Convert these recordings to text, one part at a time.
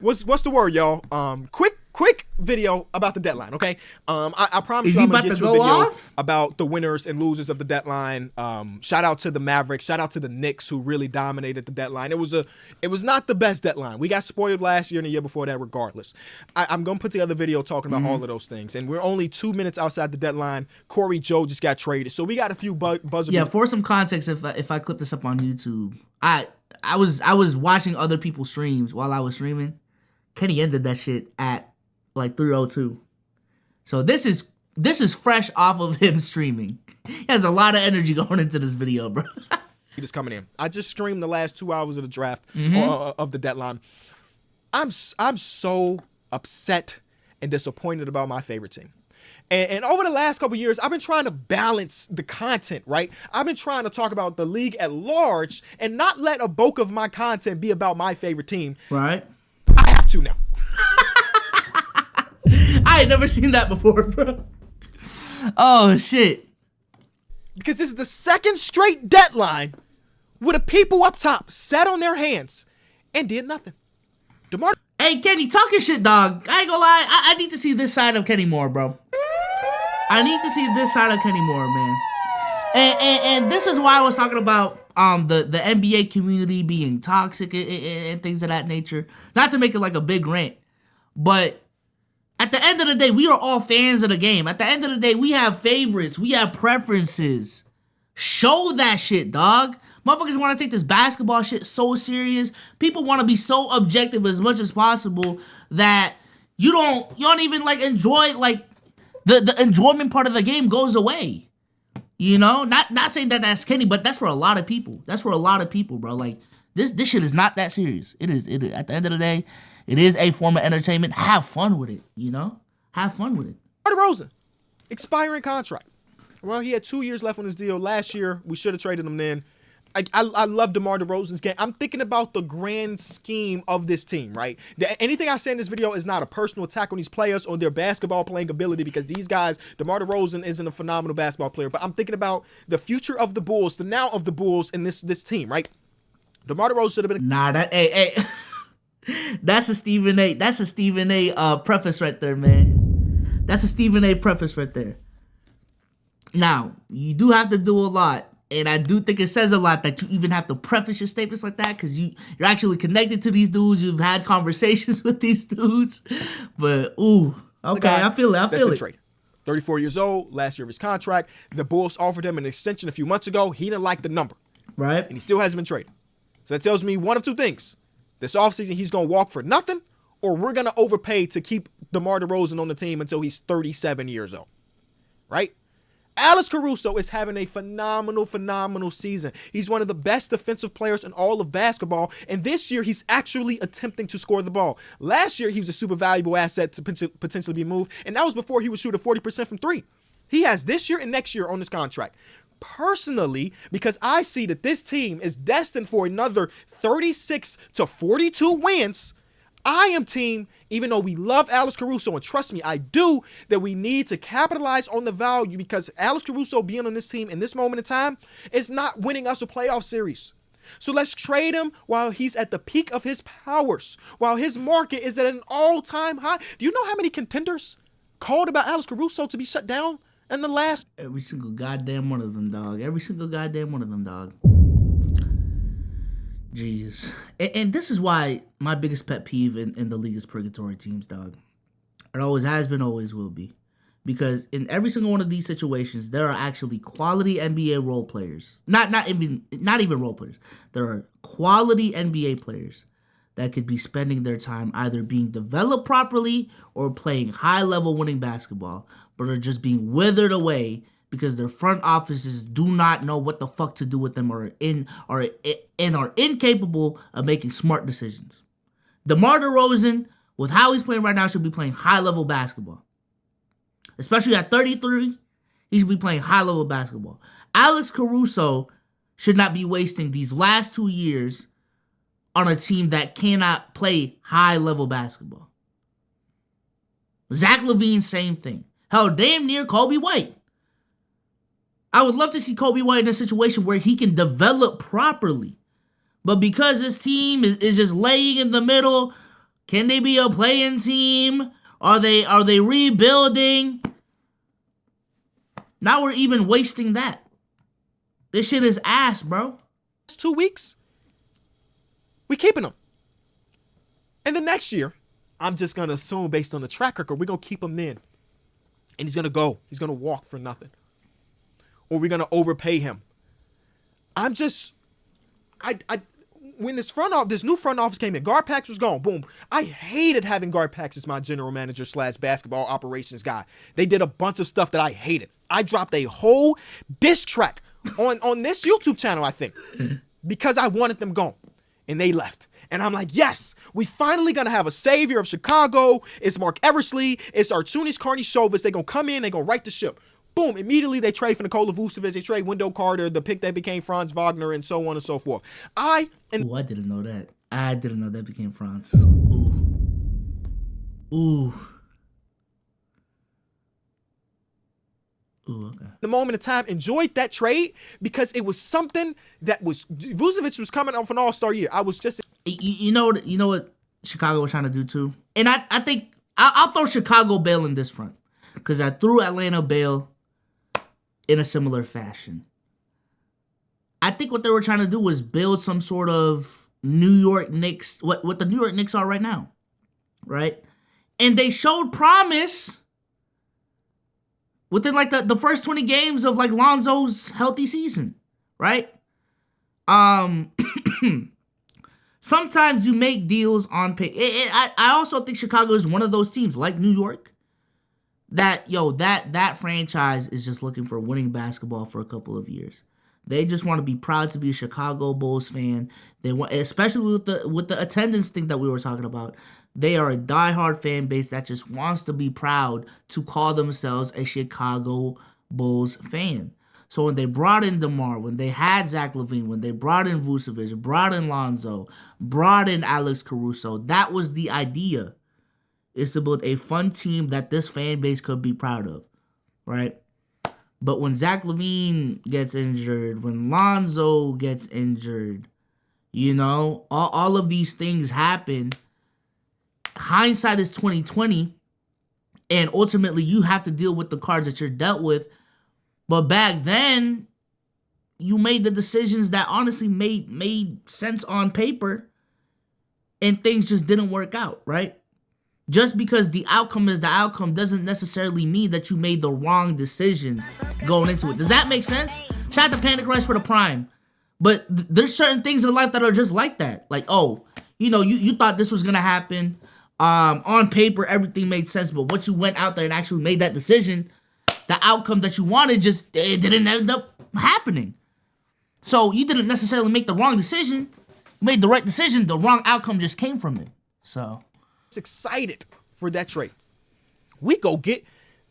What's the word, y'all? Quick video about the deadline, okay? I promise you I'm gonna get you a video about the winners and losers of the deadline. Shout out to the Mavericks, shout out to the Knicks who really dominated the deadline. It was not the best deadline. We got spoiled last year and the year before that, regardless. I'm gonna put together a video talking about all of those things. And we're only 2 minutes outside the deadline. Corey Joe just got traded, so we got a few buzzer. Yeah, for some context, if I clip this up on YouTube, I was watching other people's streams while I was streaming. Kenny ended that shit at like 3:02. So this is fresh off of him streaming. He has a lot of energy going into this video, bro. He just coming in. I just streamed the last 2 hours of the draft of the deadline. I'm so upset and disappointed about my favorite team. And over the last couple years, I've been trying to balance the content, right? I've been trying to talk about the league at large and not let a bulk of my content be about my favorite team. Right. I have to now. I ain't never seen that before, bro. Oh, shit. Because this is the second straight deadline where the people up top sat on their hands and did nothing. DeMar. Hey, Kenny, talking shit, dog. I ain't gonna lie. I need to see this side of Kenny more, bro. I need to see this side of Kenny more, man. And this is why I was talking about the NBA community being toxic and things of that nature. Not to make it like a big rant, but at the end of the day, we are all fans of the game. At the end of the day, we have favorites. We have preferences. Show that shit, dog. Motherfuckers want to take this basketball shit so serious. People want to be so objective as much as possible that you don't even like enjoy, like the enjoyment part of the game goes away. You know, not saying that that's Kenny, but that's for a lot of people. That's for a lot of people, bro. Like this shit is not that serious. It is. At the end of the day, it is a form of entertainment. Have fun with it. You know, have fun with it. DeMar DeRozan, expiring contract. Well, he had 2 years left on his deal. Last year, we should have traded him then. I love DeMar DeRozan's game. I'm thinking about the grand scheme of this team, right? Anything I say in this video is not a personal attack on these players or their basketball playing ability, because these guys, DeMar DeRozan isn't a phenomenal basketball player, but I'm thinking about the future of the Bulls, the now of the Bulls in this team, right? DeMar DeRozan should have been. Hey. That's a Stephen A. That's a Stephen A. Preface right there, man. That's a Stephen A. preface right there. Now, you do have to do a lot. And I do think it says a lot that you even have to preface your statements like that, because you're actually connected to these dudes. You've had conversations with these dudes. But, ooh, okay, I feel it. I feel it. Trade. 34 years old, last year of his contract. The Bulls offered him an extension a few months ago. He didn't like the number. Right. And he still hasn't been traded. So that tells me one of two things. This offseason, he's going to walk for nothing, or we're going to overpay to keep DeMar DeRozan on the team until he's 37 years old. Right? Alex Caruso is having a phenomenal season. He's one of the best defensive players in all of basketball, and this year he's actually attempting to score the ball. Last year he was a super valuable asset to potentially be moved, and that was before he would shoot a 40% from three. He has this year and next year on his contract. Personally, because I see that this team is destined for another 36 to 42 wins, I am team, even though we love Alex Caruso, and trust me, I do, that we need to capitalize on the value, because Alex Caruso being on this team in this moment in time is not winning us a playoff series. So let's trade him while he's at the peak of his powers, while his market is at an all-time high. Do you know how many contenders called about Alex Caruso to be shut down in the last? Every single goddamn one of them, dog. Every single goddamn one of them, dog. Jeez. And this is why my biggest pet peeve in the league is purgatory teams, dog. It always has been, always will be. Because in every single one of these situations, there are actually quality NBA role players. Not even role players. There are quality NBA players that could be spending their time either being developed properly or playing high-level winning basketball, but are just being withered away because their front offices do not know what the fuck to do with them, or are incapable of making smart decisions. DeMar DeRozan, with how he's playing right now, should be playing high-level basketball. Especially at 33, he should be playing high-level basketball. Alex Caruso should not be wasting these last 2 years on a team that cannot play high-level basketball. Zach LaVine, same thing. Hell, damn near Kobe White. I would love to see Kobe White in a situation where he can develop properly. But because this team is just laying in the middle, Can they be a play-in team? Are they rebuilding? Now we're even wasting that. This shit is ass, bro. 2 weeks, we keeping him. And the next year, I'm just going to assume based on the track record, we're going to keep him then. And he's going to go. He's going to walk for nothing. Or we're going to overpay him. I'm just, when this new front office came in, Garpax was gone. Boom. I hated having Garpax as my general manager / basketball operations guy. They did a bunch of stuff that I hated. I dropped a whole diss track on this YouTube channel, I think, because I wanted them gone. And they left. And I'm like, yes, we finally gonna have a savior of Chicago. It's Mark Eversley. It's Artunis Karnisovas. They're gonna come in. They're gonna right the ship. Boom. Immediately they trade for Nikola Vucevic. They trade Wendell Carter, the pick that became Franz Wagner, and so on and so forth. I didn't know that. I didn't know that became Franz. Ooh. Okay. The moment of time, enjoyed that trade because it was something that was Vucevic was coming off an all-star year. I was just you know what Chicago was trying to do too, and I think I'll throw Chicago bail in this front because I threw Atlanta bail in a similar fashion. I think what they were trying to do was build some sort of New York Knicks, what the New York Knicks are right now, right? And they showed promise within like the first 20 games of like Lonzo's healthy season, right? Sometimes you make deals on pay. I also think Chicago is one of those teams like New York that franchise is just looking for winning basketball for a couple of years. They just want to be proud to be a Chicago Bulls fan. They want, especially with the attendance thing that we were talking about. They are a diehard fan base that just wants to be proud to call themselves a Chicago Bulls fan. So when they brought in DeMar, when they had Zach LaVine, when they brought in Vucevic, brought in Lonzo, brought in Alex Caruso, that was the idea, is to build a fun team that this fan base could be proud of, right? But when Zach LaVine gets injured, when Lonzo gets injured, all of these things happen. Hindsight is 20/20, and ultimately you have to deal with the cards that you're dealt with. But back then, you made the decisions that honestly made sense on paper, and things just didn't work out, right? Just because the outcome is the outcome doesn't necessarily mean that you made the wrong decision going into it. Does that make sense? Shout out to Panic Rush for the Prime. But there's certain things in life that are just like that. Like, you thought this was going to happen. On paper, everything made sense. But once you went out there and actually made that decision, the outcome that you wanted it didn't end up happening. So you didn't necessarily make the wrong decision. You made the right decision. The wrong outcome just came from it. So excited for that trade. We go get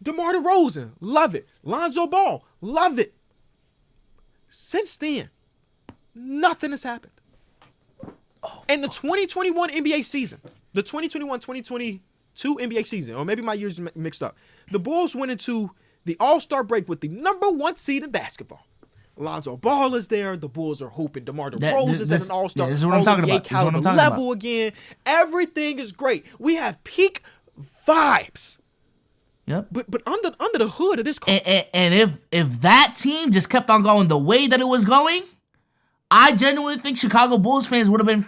DeMar DeRozan. Love it. Lonzo Ball. Love it. Since then, nothing has happened. And the 2021 NBA season, the 2021-2022 NBA season, or maybe my years mixed up, the Bulls went into the All-Star break with the #1 seed in basketball. Lonzo Ball is there. The Bulls are hooping. DeMar DeRozan is at an All-Star. This is what I'm talking about. Caliber level again. Everything is great. We have peak vibes. Yep. But under the hood of this car. And if that team just kept on going the way that it was going, I genuinely think Chicago Bulls fans would have been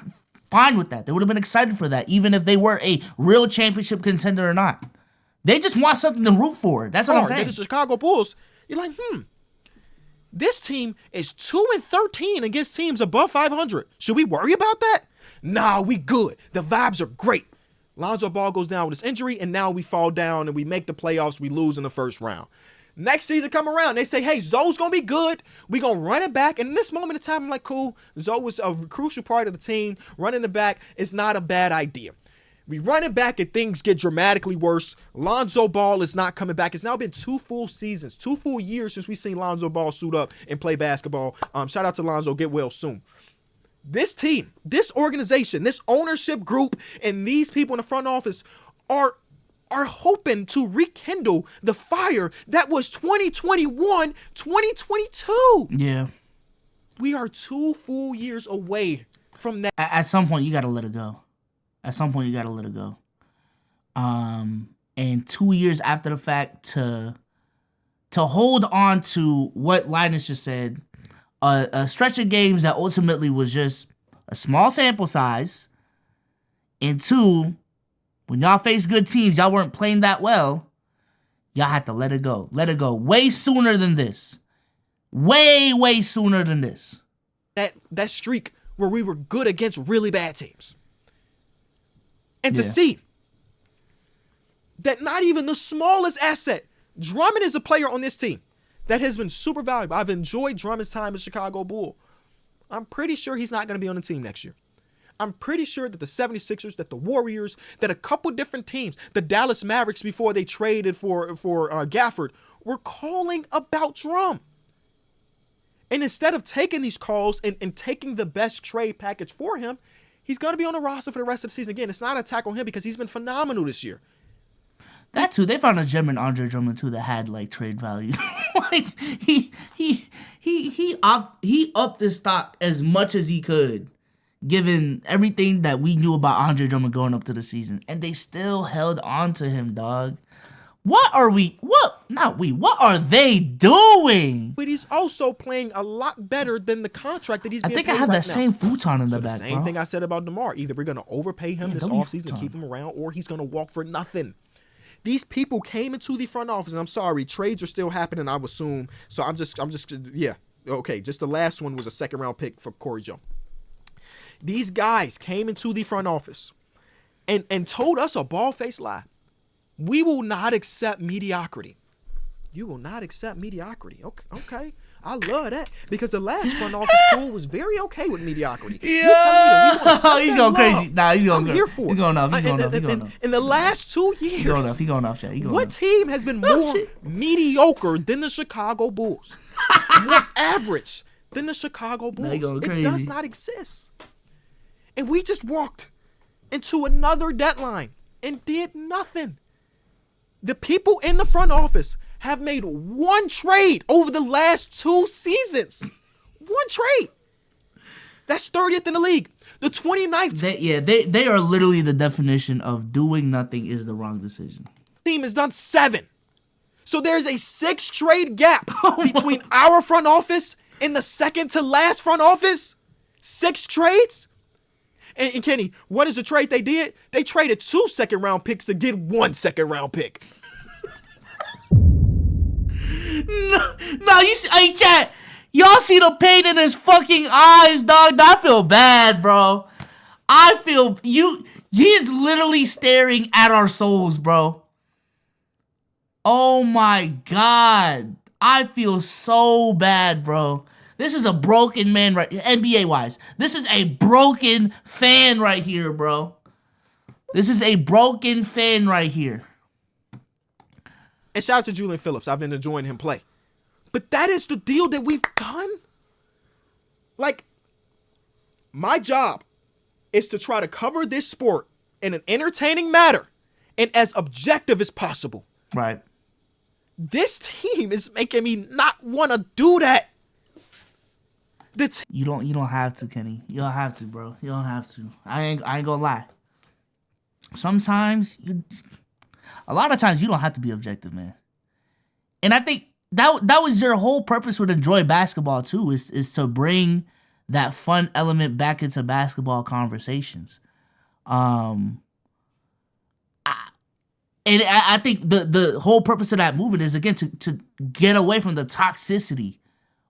fine with that. They would have been excited for that, even if they were a real championship contender or not. They just want something to root for. That's what I'm saying. The Chicago Bulls, you're like, this team is 2-13 against teams above 500. Should we worry about that? Nah, we good. The vibes are great. Lonzo Ball goes down with his injury, and now we fall down and we make the playoffs. We lose in the first round. Next season come around, they say, hey, Zoe's going to be good. We're going to run it back. And in this moment of time, I'm like, cool. Zoe was a crucial part of the team. Running it back is not a bad idea. We run it back and things get dramatically worse. Lonzo Ball is not coming back. It's now been 2 full seasons, 2 full years since we've seen Lonzo Ball suit up and play basketball. Shout out to Lonzo. Get well soon. This team, this organization, this ownership group, and these people in the front office are hoping to rekindle the fire that was 2021, 2022. Yeah. We are 2 full years away from that. At some point, you got to let it go. At some point, you gotta let it go. And 2 years after the fact, to hold on to what Linus just said, a stretch of games that ultimately was just a small sample size, and 2, when y'all face good teams, y'all weren't playing that well, y'all had to let it go. Let it go way sooner than this. Way sooner than this. That streak where we were good against really bad teams. And to see that not even the smallest asset, Drummond is a player on this team that has been super valuable. I've enjoyed Drummond's time as Chicago Bull. I'm pretty sure he's not going to be on the team next year. I'm pretty sure that the 76ers, that the Warriors, that a couple different teams, the Dallas Mavericks before they traded for Gafford, were calling about Drum. And instead of taking these calls and taking the best trade package for him, he's going to be on the roster for the rest of the season. Again, it's not an attack on him because he's been phenomenal this year. That too, they found a gem in Andre Drummond too that had like trade value. Like he upped his stock as much as he could, given everything that we knew about Andre Drummond going up to the season, and they still held on to him, dog. What are they doing? But he's also playing a lot better than the contract that he's being paid right now. I think I have that same futon in the back, Same thing I said about DeMar. Either we're going to overpay him this offseason to keep him around, or he's going to walk for nothing. These people came into the front office, and I'm sorry, trades are still happening, I would assume. So I'm just, yeah. Okay, just the last one was a second-round pick for Corey Joe. These guys came into the front office and told us a bald-faced lie. We will not accept mediocrity. You will not accept mediocrity. Okay. I love that because the last front office pool was very okay with mediocrity. Yeah. You're telling me that we want to he's going crazy. Nah, he's going. I'm here for it. He's going off. In the last 2 years, He going off, Chad. What team has been more mediocre than the Chicago Bulls? More average than the Chicago Bulls? It does not exist. And we just walked into another deadline and did nothing. The people in the front office have made one trade over the last 2 seasons. One trade. That's 30th in the league. The 29th. They are literally the definition of doing nothing is the wrong decision. Team has done 7. So there's a 6-trade gap between our front office and the second to last front office. 6 trades. And Kenny, what is the trade they did? They traded 2 second-round picks to get 1 second-round pick. No, you see, hey, chat, y'all see the pain in his fucking eyes, dog. I feel bad, bro. He's literally staring at our souls, bro. Oh my God. I feel so bad, bro. This is a broken man NBA-wise. This is a broken fan right here, bro. This is a broken fan right here. And shout out to Julian Phillips. I've been enjoying him play. But that is the deal that we've done. Like, my job is to try to cover this sport in an entertaining manner and as objective as possible. Right. This team is making me not want to do that. You don't have to, Kenny. You don't have to, bro. You don't have to. I ain't gonna lie. A lot of times you don't have to be objective, man. And I think that was your whole purpose with Enjoy Basketball too, is to bring that fun element back into basketball conversations. I think the whole purpose of that movement is, again, to get away from the toxicity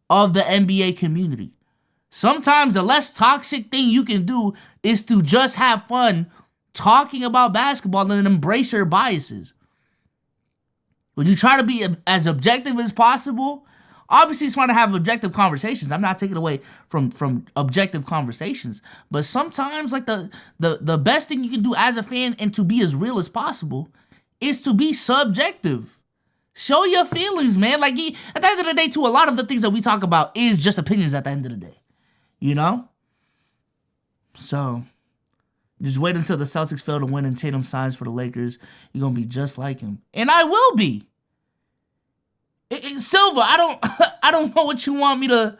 of the NBA community. Sometimes the less toxic thing you can do is to just have fun talking about basketball and embrace your biases. When you try to be as objective as possible, obviously it's trying to have objective conversations. I'm not taking away from objective conversations. But sometimes, like, the best thing you can do as a fan and to be as real as possible is to be subjective. Show your feelings, man. Like, at the end of the day, too, a lot of the things that we talk about is just opinions at the end of the day. You know? So, just wait until the Celtics fail to win and Tatum signs for the Lakers. You're going to be just like him. And I will be. Silva, I don't know what you want me to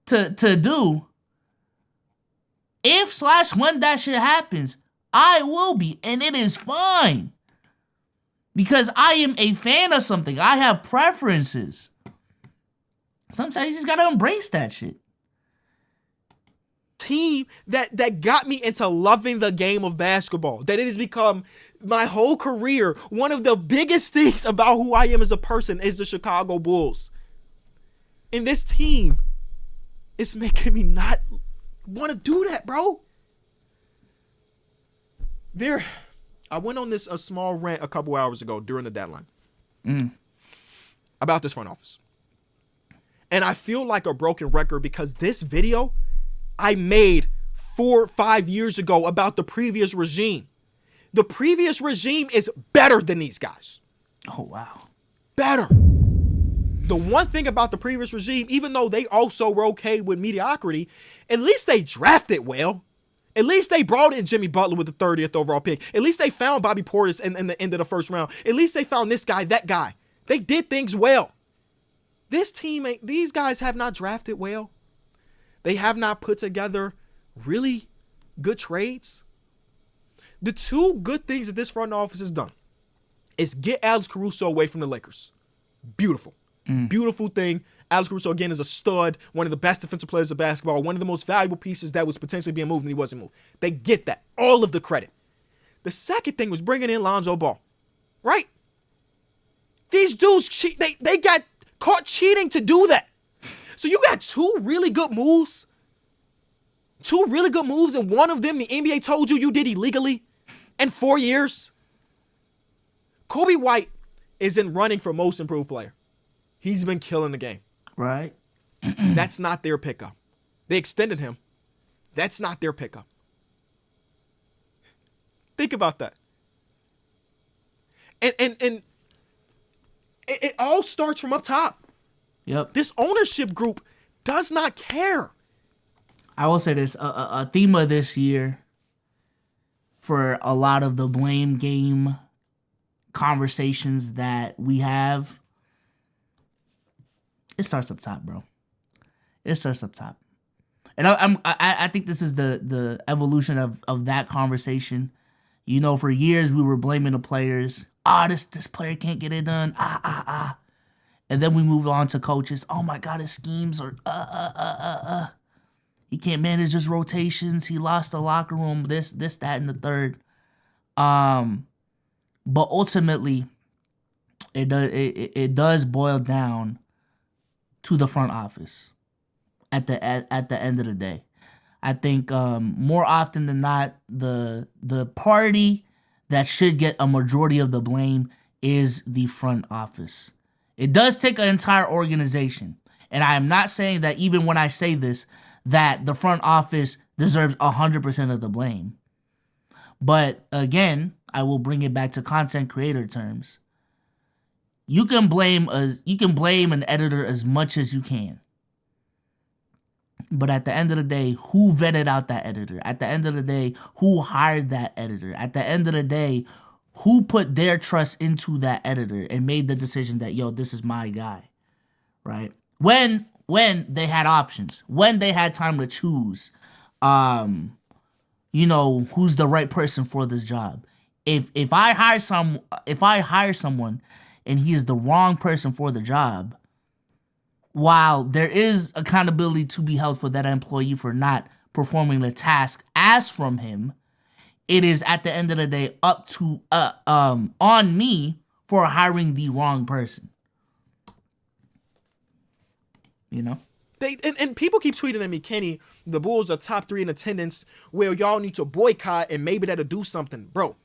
do. If/when that shit happens, I will be, and it is fine. Because I am a fan of something. I have preferences. Sometimes you just gotta embrace that shit. Team that got me into loving the game of basketball, that it has become my whole career. One of the biggest things about who I am as a person is the Chicago Bulls. And this team is making me not want to do that, bro. I went on a small rant a couple hours ago during the deadline about this front office. And I feel like a broken record because this video I made 4 or 5 years ago about the previous regime. The previous regime is better than these guys. Oh, wow. Better. The one thing about the previous regime, even though they also were okay with mediocrity, at least they drafted well. At least they brought in Jimmy Butler with the 30th overall pick. At least they found Bobby Portis in the end of the first round. At least they found this guy, that guy. They did things well. This team, these guys have not drafted well. They have not put together really good trades. The two good things that this front office has done is get Alex Caruso away from the Lakers. Beautiful. Beautiful thing. Alex Caruso, again, is a stud, one of the best defensive players of basketball, one of the most valuable pieces that was potentially being moved and he wasn't moved. They get that. All of the credit. The second thing was bringing in Lonzo Ball. Right? These dudes, they got caught cheating to do that. So you got two really good moves. And one of them, the NBA told you did illegally in 4 years. Kobe White is in running for most improved player. He's been killing the game. Right. That's not their pickup. They extended him. That's not their pickup. Think about that. And it all starts from up top. Yep. This ownership group does not care. I will say this, a theme of this year for a lot of the blame game conversations that we have, it starts up top, bro. It starts up top. And I think this is the evolution of that conversation. You know, for years we were blaming the players. This player can't get it done. And then we moved on to coaches. Oh my God, his schemes are He can't manage his rotations. He lost the locker room. This, that, and the third. But ultimately, it does boil down to the front office. At the end of the day, I think more often than not, the party that should get a majority of the blame is the front office. It does take an entire organization, and I am not saying that even when I say this, that the front office deserves 100% of the blame. But again, I will bring it back to content creator terms. You can blame an editor as much as you can. But at the end of the day, who vetted out that editor? At the end of the day, who hired that editor? At the end of the day, who put their trust into that editor and made the decision that, yo, this is my guy, right? When they had options, when they had time to choose, who's the right person for this job. If I hire someone and he is the wrong person for the job, while there is accountability to be held for that employee for not performing the task asked from him, it is at the end of the day up to on me for hiring the wrong person. You know? And people keep tweeting at me, Kenny, the Bulls are top 3 in attendance. Well, y'all need to boycott and maybe that'll do something. Bro.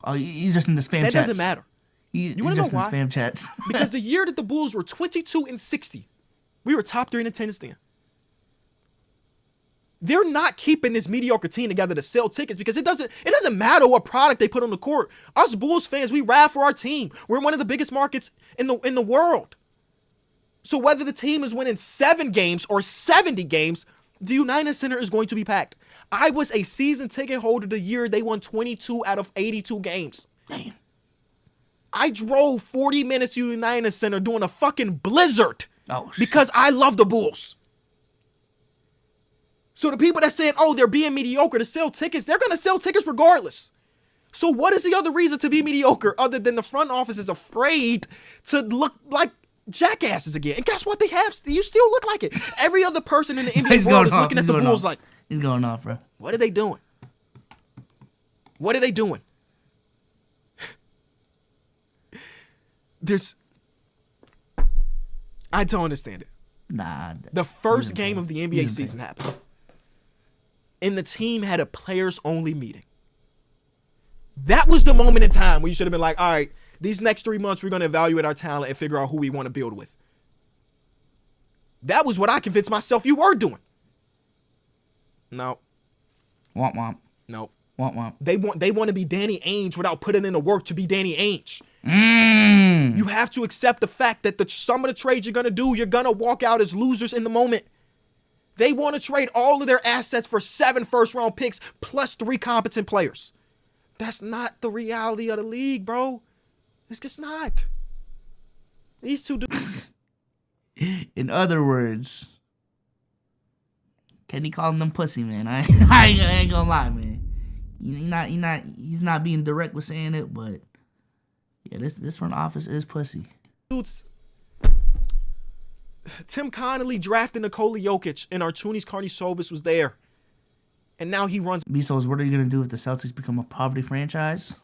Oh, you just in the spam chats. That doesn't matter. You want to know why? In spam chats. Because the year that the Bulls were 22-60, we were top 3 in attendance then. They're not keeping this mediocre team together to sell tickets because it doesn't matter what product they put on the court. Us Bulls fans, we ride for our team. We're one of the biggest markets in the world. So whether the team is winning 7 games or 70 games, the United Center is going to be packed. I was a season ticket holder the year they won 22 out of 82 games. Damn. I drove 40 minutes to United Center during a fucking blizzard shit. Because I love the Bulls. So the people that saying, they're being mediocre to sell tickets, they're going to sell tickets regardless. So what is the other reason to be mediocre other than the front office is afraid to look like jackasses again? And guess what? You still look like it. Every other person in the NBA world is looking at the Bulls like, he's going off, bro. What are they doing? What are they doing? I don't understand it. Nah. The first game of the NBA season happened. And the team had a players-only meeting. That was the moment in time where you should have been like, all right, these next 3 months, we're going to evaluate our talent and figure out who we want to build with. That was what I convinced myself you were doing. No. Womp womp. No. Womp womp. They want to be Danny Ainge without putting in the work to be Danny Ainge. You have to accept the fact that some of the trades you're going to do, you're going to walk out as losers in the moment. They want to trade all of their assets for 7 first-round picks plus 3 competent players. That's not the reality of the league, bro. It's just not. These two dudes. In other words, Kenny calling them pussy, man. I ain't gonna lie, man. He's not being direct with saying it, but yeah, this front office is pussy. Dudes. Tim Connolly drafted Nikola Jokic and Artunis Karnisovas was there. And now he runs. BSOLZ, what are you going to do if the Celtics become a poverty franchise?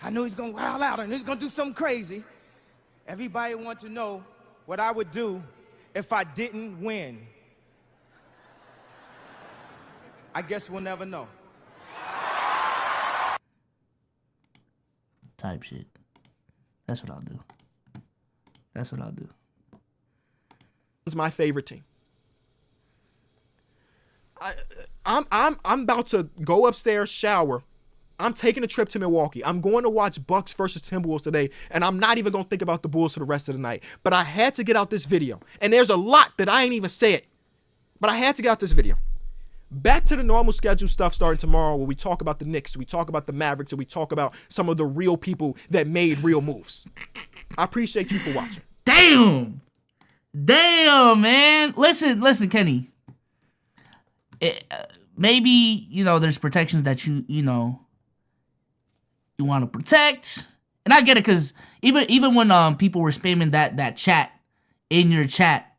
I know he's going to wild out and he's going to do something crazy. Everybody wants to know what I would do if I didn't win. I guess we'll never know. Type shit. That's what I'll do. That's what I'll do. It's my favorite team. I'm about to go upstairs, shower. I'm taking a trip to Milwaukee. I'm going to watch Bucks versus Timberwolves today, and I'm not even going to think about the Bulls for the rest of the night. But I had to get out this video. And there's a lot that I ain't even said. But I had to get out this video. Back to the normal schedule stuff starting tomorrow where we talk about the Knicks, we talk about the Mavericks, and we talk about some of the real people that made real moves. I appreciate you for watching. Damn, man. Listen, Kenny. Maybe, there's protections that you want to protect. And I get it, because even when people were spamming that chat in your chat,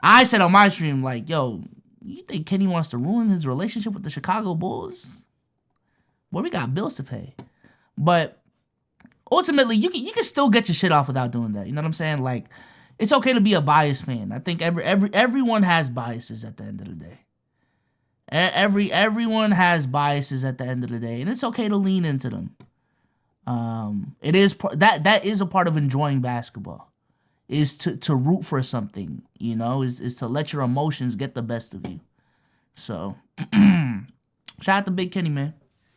I said on my stream, like, yo, you think Kenny wants to ruin his relationship with the Chicago Bulls? Well, we got bills to pay. But ultimately, you can still get your shit off without doing that. You know what I'm saying? Like, it's okay to be a biased fan. I think everyone has biases at the end of the day. Everyone has biases at the end of the day, and it's okay to lean into them. It is that is a part of enjoying basketball, is to root for something, is to let your emotions get the best of you. So, shout out to Big Kenny, man.